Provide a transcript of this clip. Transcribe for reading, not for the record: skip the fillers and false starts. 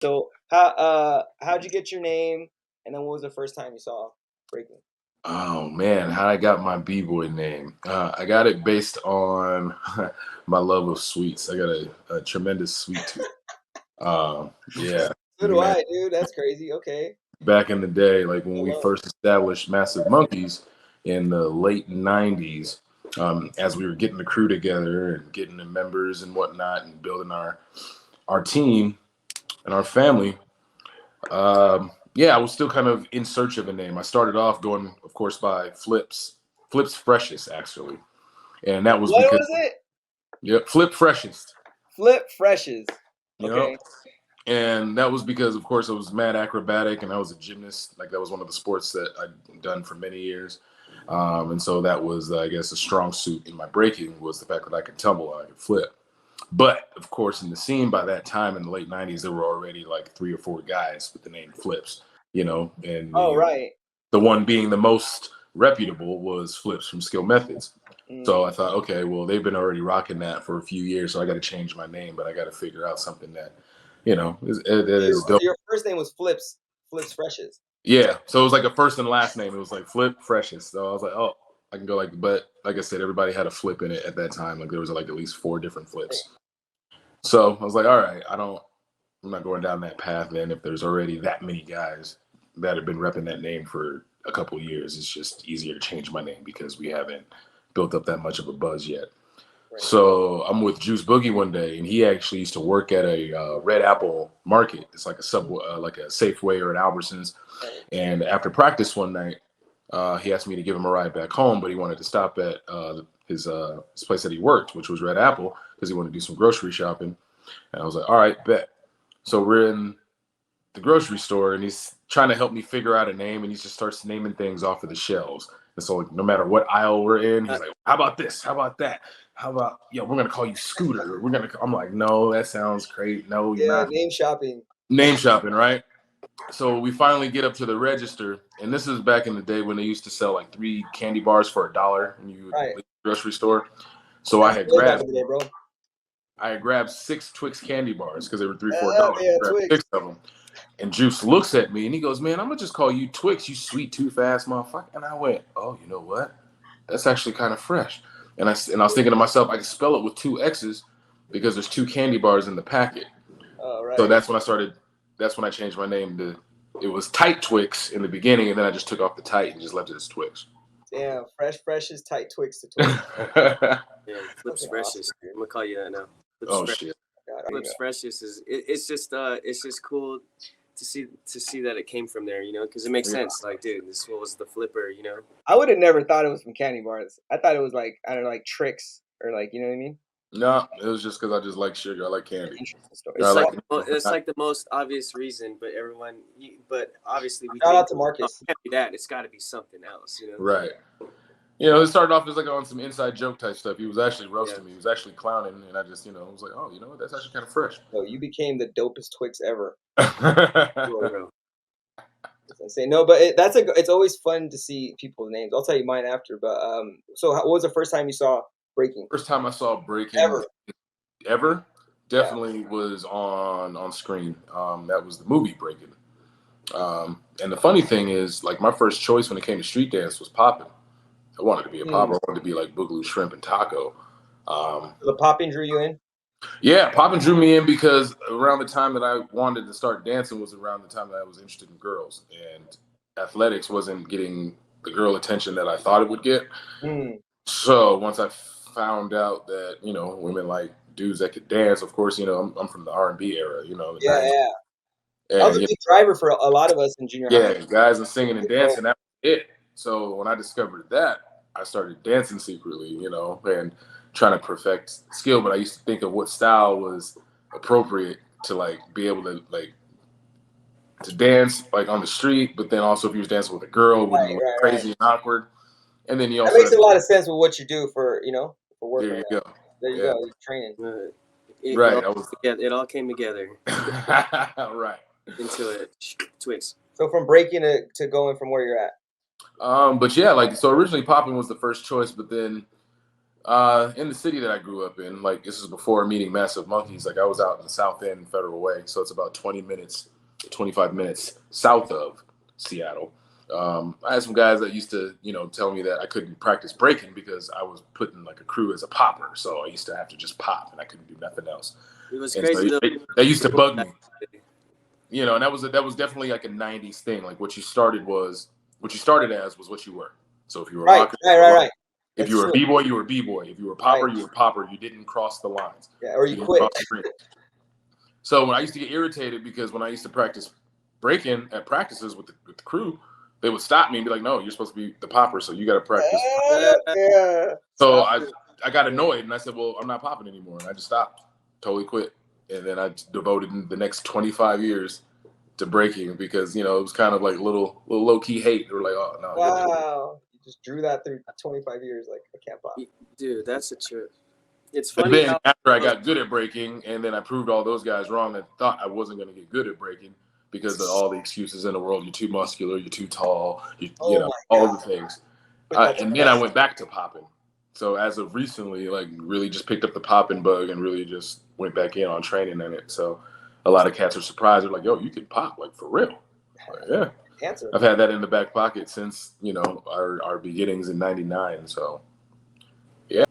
So how'd you get your name? And then what was the first time you saw breaking? Oh man, how I got my B-boy name? I got it based on my love of sweets. I got a tremendous sweet tooth. Yeah, So do man. I, dude. That's crazy. Okay. Back in the day, like when we Alone. first established Massive Monkeys in the late '90s, as we were getting the crew together and getting the members and whatnot, and building our team and our family. Yeah, I was still kind of in search of a name. I started off going, of course, by Flips Freshest, actually, and that was What because, was it? yeah, Flip Freshest. Flip Freshes. Yep. Okay. And that was because, of course, I was mad acrobatic, and I was a gymnast. Like that was one of the sports that I'd done for many years, and so that was, I guess, a strong suit in my breaking was the fact that I could tumble and I could flip. But of course, in the scene by that time in the late '90s, there were already like 3 or 4 guys with the name Flips, and Oh, right. the one being the most reputable was Flips from Skill Methods. So Mm. I thought, okay, well, they've been already rocking that for a few years, so I got to change my name, but I got to figure out something that, that Your is dope. your first name was Flips. Flips Freshes. Yeah, so it was like a first and last name. It was like Flip Freshest. So I was like, oh, I can go like, but like I said, everybody had a flip in it at that time. Like there was like at least 4 different flips. So I was like, all right, I'm not going down that path then if there's already that many guys that have been repping that name for a couple of years. It's just easier to change my name because we haven't built up that much of a buzz yet. Right. So I'm with Juice Boogie one day, and he actually used to work at a Red Apple Market. It's like a Subway, like a Safeway or an Albertsons. Right. And after practice one night, he asked me to give him a ride back home, but he wanted to stop at his place that he worked, which was Red Apple, because he wanted to do some grocery shopping. And I was like, all right, bet. So we're in the grocery store, and he's trying to help me figure out a name, and he just starts naming things off of the shelves. And so, like, no matter what aisle we're in, he's like, "How about this? How about that? How about we're gonna call you Scooter? We're gonna." I'm like, "No, that sounds great. No, you're Yeah, not." name shopping. Name shopping, right? So we finally get up to the register, and this is back in the day when they used to sell like 3 candy bars for $1 when you would Right. leave the grocery store. So That's way back in the day, bro. I had grabbed 6 Twix candy bars because they were $3, $4. Yeah, I grabbed Twix. 6 of them. And Juice looks at me and he goes, "Man, I'm gonna just call you Twix, you sweet tooth ass motherfucker." And I went, "Oh, you know what? That's actually kind of fresh." And I was thinking to myself, I can spell it with 2 X's because there's 2 candy bars in the packet. Oh, right. So that's when I started. That's when I changed my name to. It was Tight Twix in the beginning, and then I just took off the tight and just left it as Twix. Damn, fresh is tight Twix to Twix. Yeah, Flips Fucking Freshest. awesome, I'm gonna call you that now. Flips Oh Fresh- shit! God, Flips Freshest is it's just cool to see that it came from there, because it makes sense. Like, dude, this was the flipper, I would have never thought it was from candy bars. I thought it was like, I don't know, like tricks or like, you know what I mean? No, it was just because I just like sugar. I like candy. Interesting story. I like. It's like the most obvious reason, but but obviously we Shout think out to Marcus. it can't be that. It's got to be something else, Right. It started off as like on some inside joke type stuff. He was actually roasting me. He was actually clowning, and I just, was like, oh, you know what? That's actually kind of fresh. So you became the dopest Twix ever. Bro. I say no, but it's always fun to see people's names. I'll tell you mine after. But so what was the first time you saw breaking? First time I saw breaking ever definitely was on screen. That was the movie Breaking. And the funny thing is, like, my first choice when it came to street dance was popping. I wanted to be a popper. I wanted to be like Boogaloo Shrimp and Taco. The popping drew you in? Yeah, popping drew me in because around the time that I wanted to start dancing was around the time that I was interested in girls, and athletics wasn't getting the girl attention that I thought it would get. So once I found out that women like dudes that could dance, of course, I'm from the R&B era, Yeah. And, I was a big driver for a lot of us in junior high. Yeah, guys and singing and dancing, that was it. So when I discovered that, I started dancing secretly, and trying to perfect skill. But I used to think of what style was appropriate to like be able to like to dance like on the street, but then also if you was dancing with a girl, it wouldn't look crazy and awkward. And then you also that makes a lot of sense with what you do for for work. There you go. There you go. You're training. It all came together. Right. Into a Twix. So from breaking to going from where you're at. But yeah, like so originally popping was the first choice, but then In the city that I grew up in, like this is before meeting Massive Monkeys. Like I was out in the South End, Federal Way, so it's about 20 minutes, 25 minutes south of Seattle. I had some guys that used to, tell me that I couldn't practice breaking because I was put in like a crew as a popper. So I used to have to just pop, and I couldn't do nothing else. It was And crazy so though. they used to bug me, and that was definitely like a '90s thing. Like what you started as was what you were. So if you were a Right, rocker, right, you were right, a rocker. right. If That's you were a true. b-boy, you were a b-boy. If you were a popper, Right. you were a popper. You didn't cross the lines. Yeah, or you didn't quit. cross the ring. So when I used to get irritated because when I used to practice breaking at practices with the crew, they would stop me and be like, "No, you're supposed to be the popper, so you got to practice." Yeah. So Stop it. I got annoyed and I said, "Well, I'm not popping anymore," and I just stopped, totally quit, and then I devoted the next 25 years to breaking because it was kind of like little low key hate. They were like, "Oh no." Wow. You just drew that through 25 years. Like, I can't pop. Dude, that's a trip. It's But funny then how after I got good at breaking, and then I proved all those guys wrong that thought I wasn't going to get good at breaking because of all the excuses in the world. You're too muscular. You're too tall. Oh my All God. of the things. But that's And then I went back to popping. So as of recently, like really just picked up the popping bug and really just went back in on training in it. So a lot of cats are surprised. They're like, "Yo, you can pop like for real." Like, yeah. answer. I've had that in the back pocket since our beginnings in '99. So yeah.